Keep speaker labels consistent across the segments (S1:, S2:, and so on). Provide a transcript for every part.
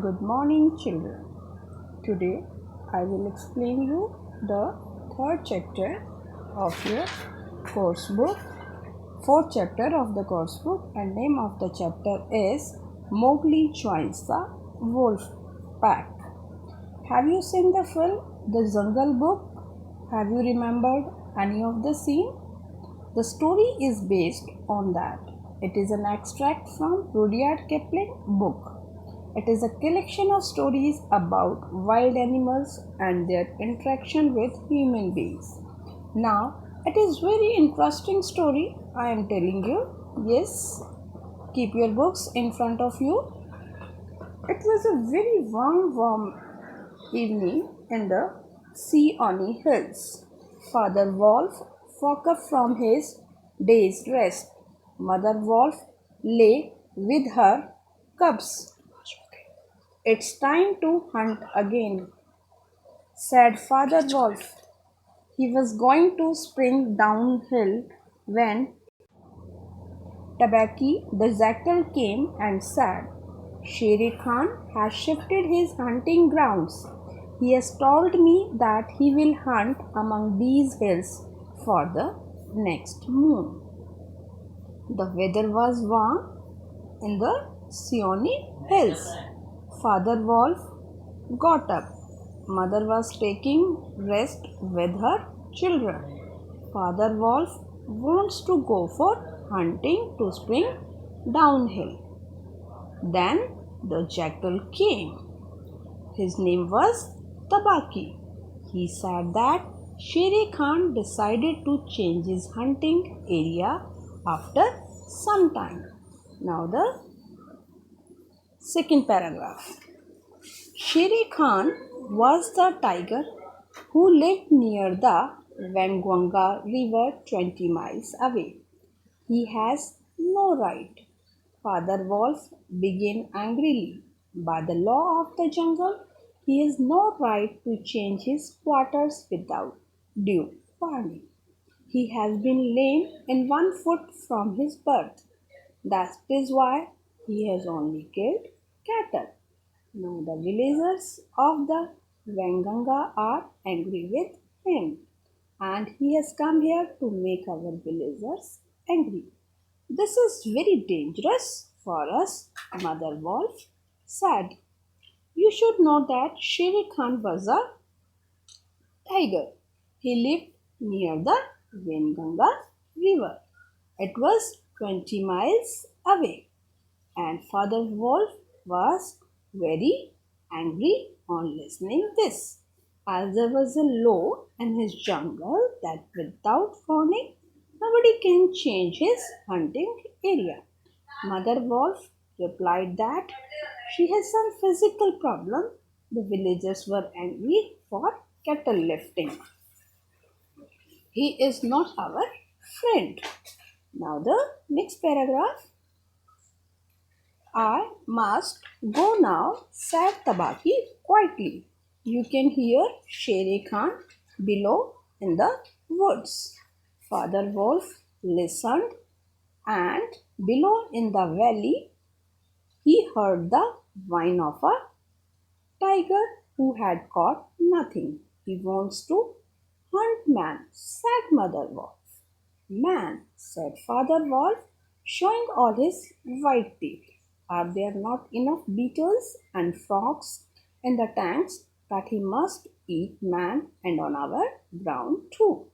S1: Good morning, children. Today I will explain you the third chapter of your course book, fourth chapter of the course book, and name of the chapter is Mowgli Joins the Wolf Pack. Have you seen the film The Jungle Book? Have you remembered any of the scene? The story is based on that. It is an extract from Rudyard Kipling book. It is a collection of stories about wild animals and their interaction with human beings. Now, it is very interesting story I am telling you. Yes, keep your books in front of you. It was a very warm evening in the Seeonee Hills. Father Wolf woke up from his day's rest. Mother Wolf lay with her cubs. It's time to hunt again, said Father Wolf. He was going to spring downhill when Tabaki the jackal came and said, Shere Khan has shifted his hunting grounds. He has told me that he will hunt among these hills for the next moon. The weather was warm in the Seeonee Hills. Father Wolf got up. Mother was taking rest with her children. Father Wolf wants to go for hunting to spring downhill. Then the jackal came. His name was Tabaki. He said that Shere Khan decided to change his hunting area after some time. Now the second paragraph. Shere Khan was the tiger who lived near the Wanganga River 20 miles away. He has no right. Father Wolf began angrily. By the law of the jungle, he has no right to change his quarters without due warning. He has been lame in one foot from his birth. That is why he has only killed cattle. Now the villagers of the Wanganga are angry with him, and he has come here to make our villagers angry. This is very dangerous for us, Mother Wolf said. You should know that Shere Khan was a tiger. He lived near the Wanganga river. It was 20 miles away, and Father Wolf was very angry on listening this, as there was a law in his jungle that without warning nobody can change his hunting area. Mother Wolf replied that she has some physical problem. The villagers were angry for cattle lifting. He is not our friend. Now the next paragraph. I must go now, said Tabaki quietly. You can hear Shere Khan below in the woods. Father Wolf listened, and below in the valley he heard the whine of a tiger who had caught nothing. He wants to hunt man, said Mother Wolf. Man, said Father Wolf, showing all his white teeth. Are there not enough beetles and frogs in the tanks that he must eat man and on our ground too?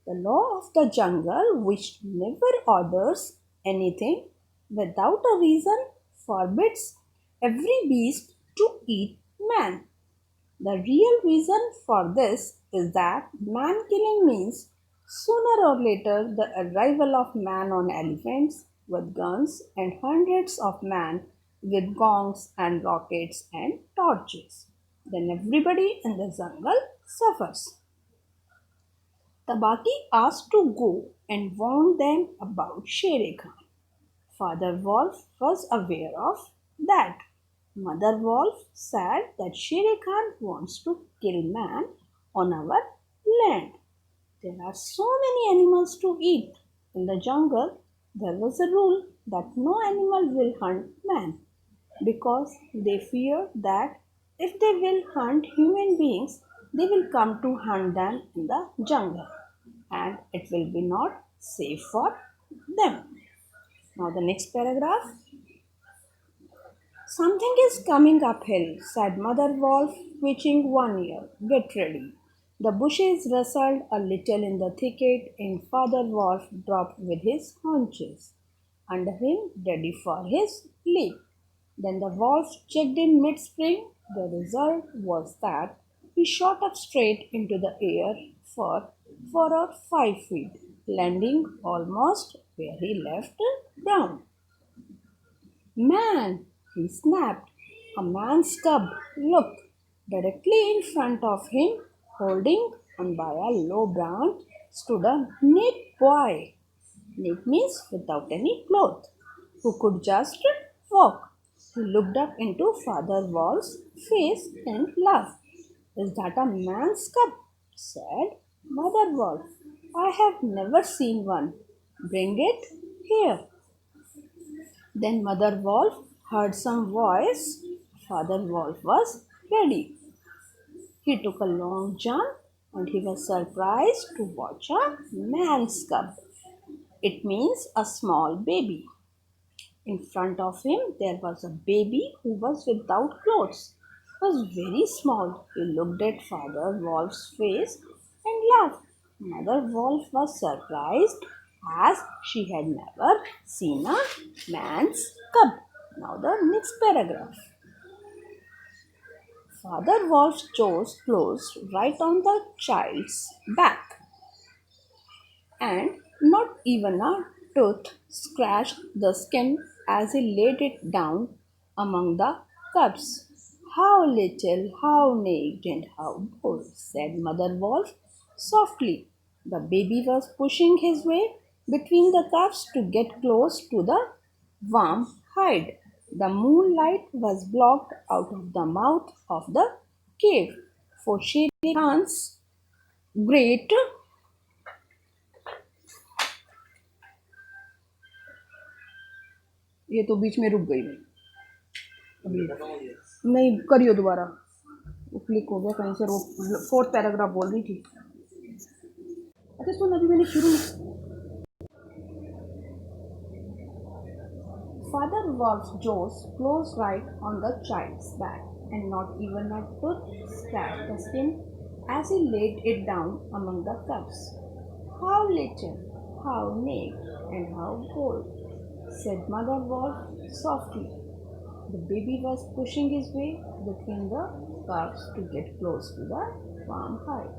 S1: The law of the jungle, which never orders anything without a reason, forbids every beast to eat man. The real reason for this is that man killing means sooner or later the arrival of man on elephants with guns and hundreds of men with gongs and rockets and torches. Then everybody in the jungle suffers. Tabaki asked to go and warn them about Shere Khan. Father Wolf was aware of that. Mother Wolf said that Shere Khan wants to kill man on our land. There are so many animals to eat. In the jungle, there was a rule that no animal will hunt man. because they fear that if they will hunt human beings, they will come to hunt them in the jungle and it will be not safe for them. Now, the next paragraph. Something is coming uphill, said Mother Wolf, twitching one ear. Get ready. The bushes rustled a little in the thicket, and Father Wolf dropped with his haunches under him, ready for his leap. Then the wolf checked in mid spring. The result was that he shot up straight into the air for 4 or 5 feet, landing almost where he left ground. Man, he snapped. A man's cub looked directly in front of him, holding on by a low branch, stood a naked boy. Naked means without any clothes, who could just walk. He looked up into Father Wolf's face and laughed. Is that a man's cub? Said Mother Wolf. I have never seen one. Bring it here. Then Mother Wolf heard some voice. Father Wolf was ready. He took a long jump and he was surprised to watch a man's cub. It means a small baby. In front of him there was a baby who was without clothes. He was very small. He looked at Father Wolf's face and laughed. Mother Wolf was surprised as she had never seen a man's cub. Now the next paragraph. Father Wolf's jaws closed right on the child's back, and not even a tooth scratched the skin as he laid it down among the cubs. How little, how naked, and how bold, said Mother Wolf softly. The baby was pushing his way between the cubs to get close to the warm hide. The moonlight was blocked out of the mouth of the cave, for Shere Khan's great. ये तो बीच में रुक गई नहीं अभी नहीं करियो दोबारा वो क्लिक हो गया कहीं से वो फोर्थ पैराग्राफ बोल रही थी अच्छा सुन अभी मैंने शुरू में Father Wolf's jaws closed right on the child's back, and not even a tooth scratched the skin as he laid it down among the cubs. How little, how naked, and how bold, said Mother Wolf softly. The baby was pushing his way between the cubs to get close to the warm hide.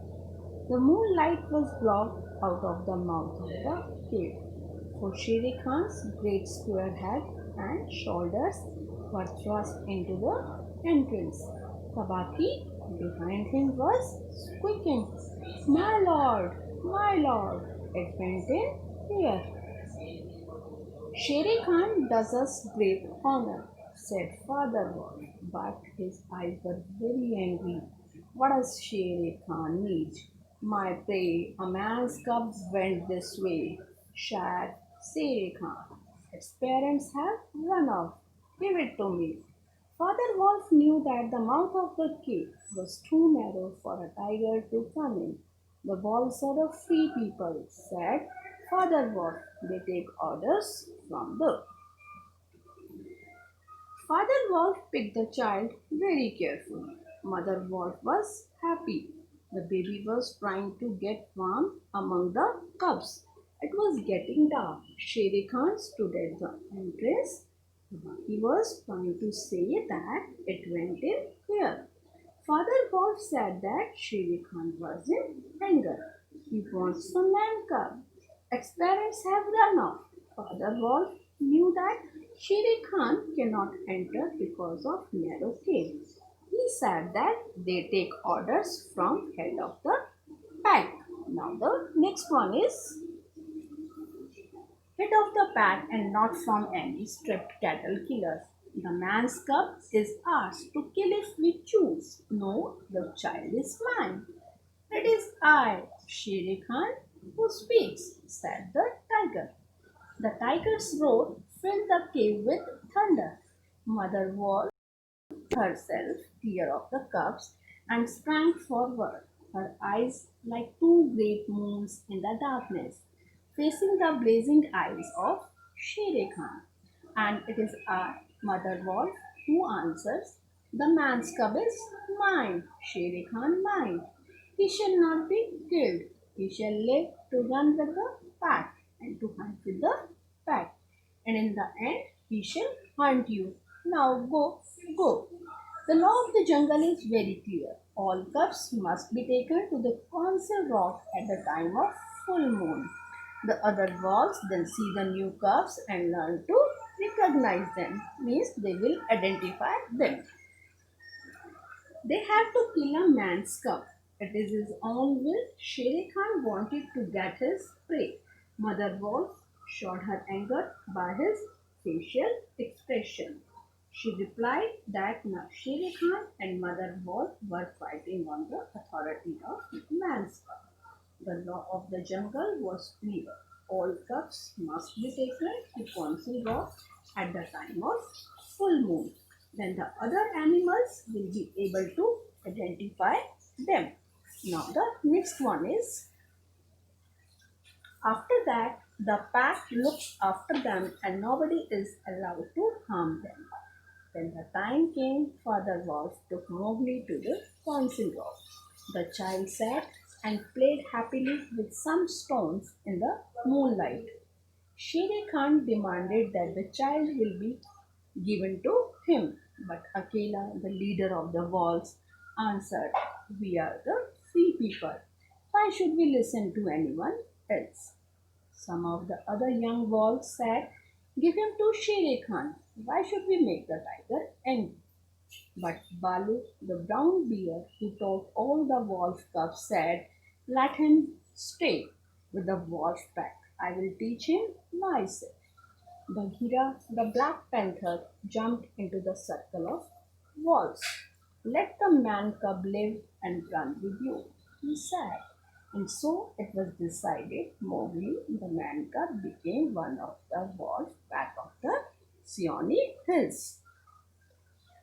S1: The moonlight was blocked out of the mouth of the cave, for Shere Khan's great square head and shoulders were thrust into the entrance. Tabaki behind him was squeaking, my lord, it went in here. Shere Khan does us great honor, said Father Wolf, but his eyes were very angry. What does Shere Khan need? My prey, a man's cubs went this way, shouted Shere Khan. Its parents have run off. Give it to me. Father Wolf knew that the mouth of the cave was too narrow for a tiger to come in. The wolves are a free people, said Father Wolf. They take orders from the. Father Wolf picked the child very carefully. Mother Wolf was happy. The baby was trying to get warm among the cubs. It was getting dark. Shere Khan stood at the entrance. He was trying to say that it went in here. Father Wolf said that Shere Khan was in anger. He wants the man cub. Its parents have run off. Father Wolf knew that Shere Khan cannot enter because of narrow cave. He said that they take orders from head of the pack. Now the next one is head of the pack and not from any stripped cattle killer. The man's cub is ours to kill if we choose. No, the child is mine. It is I, Shere Khan, who speaks, said the tiger. The tiger's roar filled the cave with thunder. Mother wolf herself clear of the cubs and sprang forward, her eyes like two great moons in the darkness, facing the blazing eyes of Shere Khan. And it is our mother wolf who answers, "The man's cub is mine, Shere Khan mine. He shall not be killed. He shall live to run with the pack and to hunt with the pack. And in the end, he shall hunt you. Now go, go." The law of the jungle is very clear. All cubs must be taken to the council rock at the time of full moon. The other wolves then see the new cubs and learn to recognize them, means they will identify them. They have to kill a man's cub. It is his own will. Shere Khan wanted to get his prey. Mother Wolf showed her anger by his facial expression. She replied that now Shere Khan and Mother Wolf were fighting on the authority of man's cub. The law of the jungle was clear. All cubs must be taken to Council Rock at the time of full moon. Then the other animals will be able to identify them. Now the next one is, after that the pack looks after them and nobody is allowed to harm them. When the time came, Father Wolf took Mowgli to the council rock. The child sat and played happily with some stones in the moonlight. Shere Khan demanded that the child will be given to him, but Akela, the leader of the wolves, answered, "We are the free people. Why should we listen to anyone else?" Some of the other young wolves said, "Give him to Shere Khan. Why should we make the tiger angry?" But Balu, the brown bear who taught all the wolf cubs, said, "Let him stay with the wolf pack. I will teach him myself." Bagheera, the black panther, jumped into the circle of wolves. "Let the man cub live and run with you," he said. And so it was decided Mowgli, the man cub, became one of the wolf pack of the Seeonee Hills.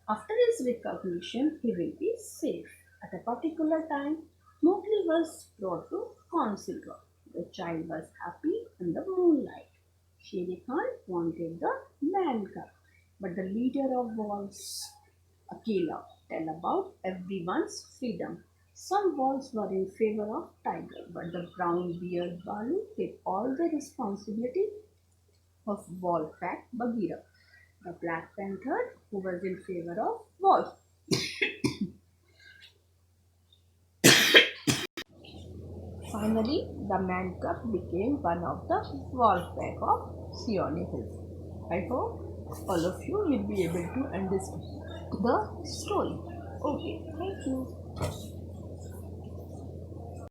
S1: After his recognition, he will be safe. At a particular time, Mowgli was brought to Council Rock. The child was happy in the moonlight. Shere Khan wanted the man cub, but the leader of wolves, Akela, tell about everyone's freedom. Some wolves were in favor of tiger, but the brown beard Balu took all the responsibility of wolf pack Bagheera, the black panther who was in favor of wolf. Finally, the man cub became one of the wolf pack of Seeonee Hills. I hope all of you will be able to understand the story. Okay, thank you.